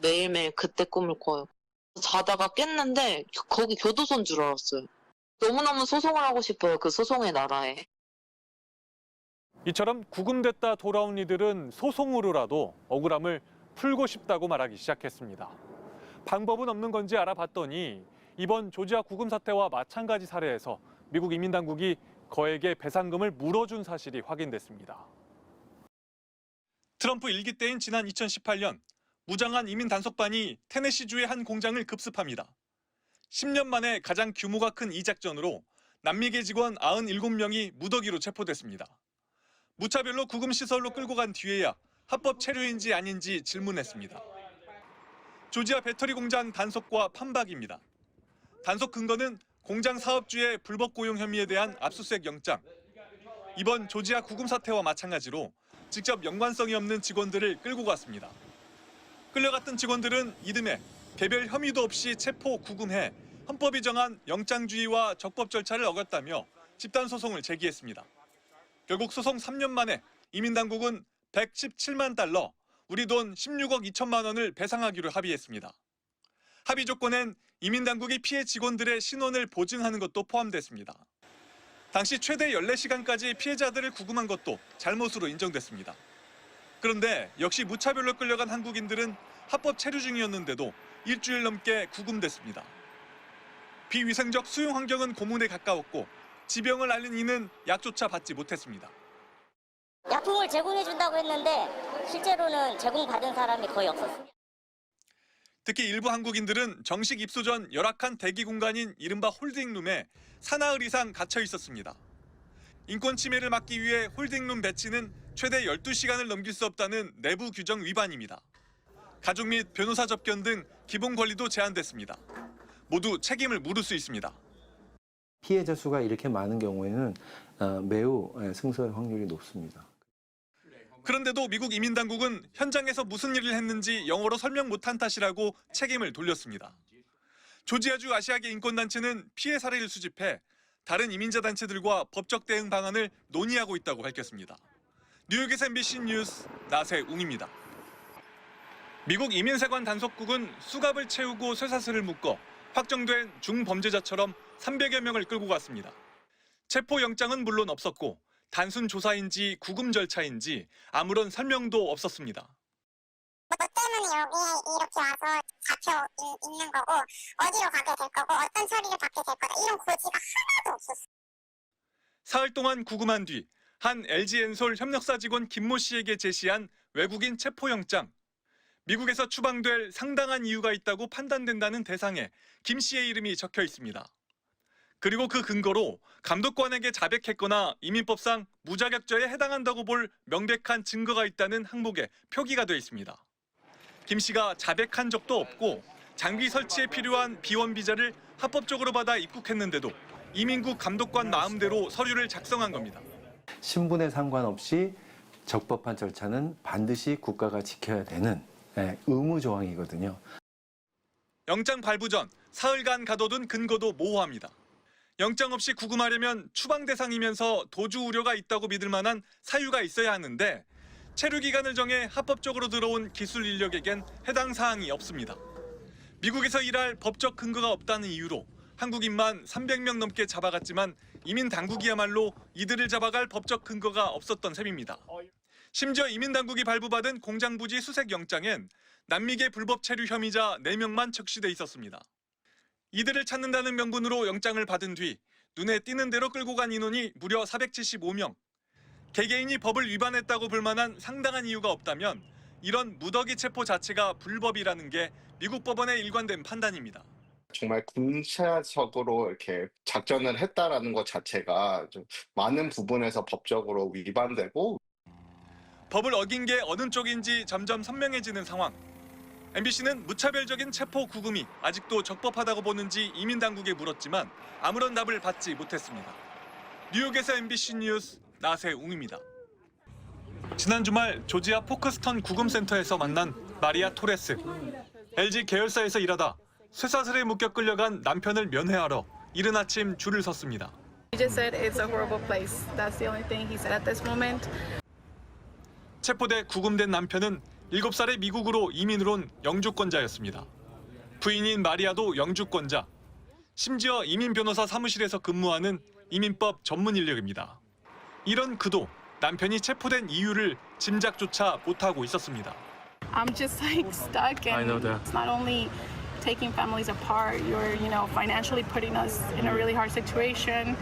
매일매일 그때 꿈을 꿔요. 자다가 깼는데 거기 교도소인 줄 알았어요. 너무너무 소송을 하고 싶어요. 그 소송의 나라에. 이처럼 구금됐다 돌아온 이들은 소송으로라도 억울함을 풀고 싶다고 말하기 시작했습니다. 방법은 없는 건지 알아봤더니 이번 조지아 구금 사태와 마찬가지 사례에서 미국 이민당국이 거액의 배상금을 물어준 사실이 확인됐습니다. 트럼프 1기 때인 지난 2018년 무장한 이민 단속반이 테네시주의 한 공장을 급습합니다. 10년 만에 가장 규모가 큰 이 작전으로 남미계 직원 97명이 무더기로 체포됐습니다. 무차별로 구금시설로 끌고 간 뒤에야 합법 체류인지 아닌지 질문했습니다. 조지아 배터리 공장 단속과 판박입니다. 단속 근거는 공장 사업주의 불법 고용 혐의에 대한 압수수색 영장. 이번 조지아 구금 사태와 마찬가지로 직접 연관성이 없는 직원들을 끌고 갔습니다. 끌려갔던 직원들은 이듬해 개별 혐의도 없이 체포, 구금해 헌법이 정한 영장주의와 적법 절차를 어겼다며 집단 소송을 제기했습니다. 결국 소송 3년 만에 이민당국은 117만 달러, 우리 돈 16억 2천만 원을 배상하기로 합의했습니다. 합의 조건엔 이민당국이 피해 직원들의 신원을 보증하는 것도 포함됐습니다. 당시 최대 14시간까지 피해자들을 구금한 것도 잘못으로 인정됐습니다. 그런데 역시 무차별로 끌려간 한국인들은 합법 체류 중이었는데도 일주일 넘게 구금됐습니다. 비위생적 수용 환경은 고문에 가까웠고 지병을 앓는 이는 약조차 받지 못했습니다. 약품을 제공해준다고 했는데 실제로는 제공받은 사람이 거의 없었습니다. 특히 일부 한국인들은 정식 입소 전 열악한 대기 공간인 이른바 홀딩룸에 사나흘 이상 갇혀 있었습니다. 인권 침해를 막기 위해 홀딩룸 배치는 최대 12시간을 넘길 수 없다는 내부 규정 위반입니다. 가족 및 변호사 접견 등 기본 권리도 제한됐습니다. 모두 책임을 물을 수 있습니다. 피해자 수가 이렇게 많은 경우에는 매우 승소할 확률이 높습니다. 그런데도 미국 이민당국은 현장에서 무슨 일을 했는지 영어로 설명 못한 탓이라고 책임을 돌렸습니다. 조지아주 아시아계 인권단체는 피해 사례를 수집해 다른 이민자 단체들과 법적 대응 방안을 논의하고 있다고 밝혔습니다. 뉴욕에서 MBC 뉴스 나세웅입니다. 미국 이민세관 단속국은 수갑을 채우고 쇠사슬을 묶어 확정된 중범죄자처럼 300여 명을 끌고 갔습니다. 체포영장은 물론 없었고 단순 조사인지 구금 절차인지 아무런 설명도 없었습니다. 뭐 때문에 여기에 이렇게 와서 잡혀 있는 거고 어디로 가게 될 거고 어떤 처리를 받게 될 거다 이런 고지가 하나도 없었어요. 사흘 동안 구금한 뒤 한 LG엔솔 협력사 직원 김모 씨에게 제시한 외국인 체포영장. 미국에서 추방될 상당한 이유가 있다고 판단된다는 대상에 김 씨의 이름이 적혀 있습니다. 그리고 그 근거로 감독관에게 자백했거나 이민법상 무자격죄에 해당한다고 볼 명백한 증거가 있다는 항목에 표기가 되어 있습니다. 김 씨가 자백한 적도 없고 장비 설치에 필요한 비원 비자를 합법적으로 받아 입국했는데도 이민국 감독관 마음대로 서류를 작성한 겁니다. 신분에 상관없이 적법한 절차는 반드시 국가가 지켜야 되는 의무 조항이거든요. 영장 발부 전 사흘간 가둬둔 근거도 모호합니다. 영장 없이 구금하려면 추방 대상이면서 도주 우려가 있다고 믿을 만한 사유가 있어야 하는데 체류 기간을 정해 합법적으로 들어온 기술 인력에겐 해당 사항이 없습니다. 미국에서 일할 법적 근거가 없다는 이유로 한국인만 300명 넘게 잡아갔지만 이민 당국이야말로 이들을 잡아갈 법적 근거가 없었던 셈입니다. 심지어 이민 당국이 발부받은 공장 부지 수색 영장엔 남미계 불법 체류 혐의자 4명만 적시돼 있었습니다. 이들을 찾는다는 명분으로 영장을 받은 뒤 눈에 띄는 대로 끌고 간 인원이 무려 475명. 개개인이 법을 위반했다고 볼 만한 상당한 이유가 없다면 이런 무더기 체포 자체가 불법이라는 게 미국 법원의 일관된 판단입니다. 정말 군사적으로 이렇게 작전을 했다라는 것 자체가 좀 많은 부분에서 법적으로 위반되고 법을 어긴 게 어느 쪽인지 점점 선명해지는 상황. MBC는 무차별적인 체포 구금이 아직도 적법하다고 보는지 이민 당국에 물었지만 아무런 답을 받지 못했습니다. 뉴욕에서 MBC 뉴스 나세웅입니다. 지난 주말 조지아 포크스턴 구금센터에서 만난 마리아 토레스. LG 계열사에서 일하다 쇠사슬에 묶여 끌려간 남편을 면회하러 이른 아침 줄을 섰습니다. He just said it's a horrible place. That's the only thing he said at this moment. 체포돼 구금된 남편은 7살에 미국으로 이민을 온 영주권자였습니다. 부인인 마리아도 영주권자, 심지어 이민 변호사 사무실에서 근무하는 이민법 전문 인력입니다. 이런 그도 남편이 체포된 이유를 짐작조차 못하고 있었습니다. I'm just like stuck, and I know that. it's not only taking families apart. You're, financially putting us in a really hard situation.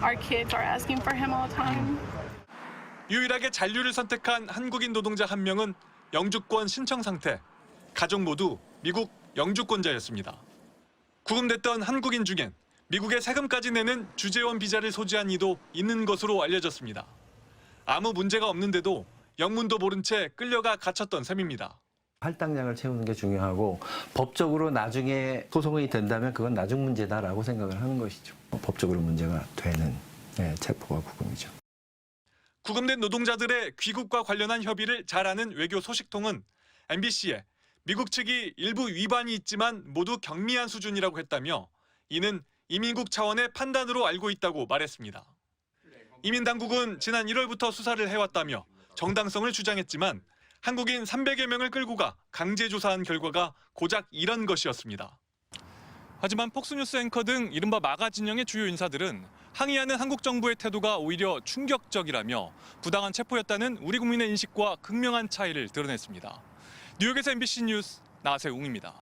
Our kids are asking for him all the time. 유일하게 잔류를 선택한 한국인 노동자 한 명은 영주권 신청 상태, 가족 모두 미국 영주권자였습니다. 구금됐던 한국인 중엔 미국에 세금까지 내는 주재원 비자를 소지한 이도 있는 것으로 알려졌습니다. 아무 문제가 없는데도 영문도 모른 채 끌려가 갇혔던 셈입니다. 할당량을 채우는 게 중요하고 법적으로 나중에 소송이 된다면 그건 나중 문제다라고 생각을 하는 것이죠. 법적으로 문제가 되는 체포와 구금이죠. 구금된 노동자들의 귀국과 관련한 협의를 잘 아는 외교 소식통은 MBC에 미국 측이 일부 위반이 있지만 모두 경미한 수준이라고 했다며 이는 이민국 차원의 판단으로 알고 있다고 말했습니다. 이민당국은 지난 1월부터 수사를 해왔다며 정당성을 주장했지만 한국인 300여 명을 끌고 가 강제 조사한 결과가 고작 이런 것이었습니다. 하지만 폭스뉴스 앵커 등 이른바 마가 진영의 주요 인사들은 항의하는 한국 정부의 태도가 오히려 충격적이라며 부당한 체포였다는 우리 국민의 인식과 극명한 차이를 드러냈습니다. 뉴욕에서 MBC 뉴스 나세웅입니다.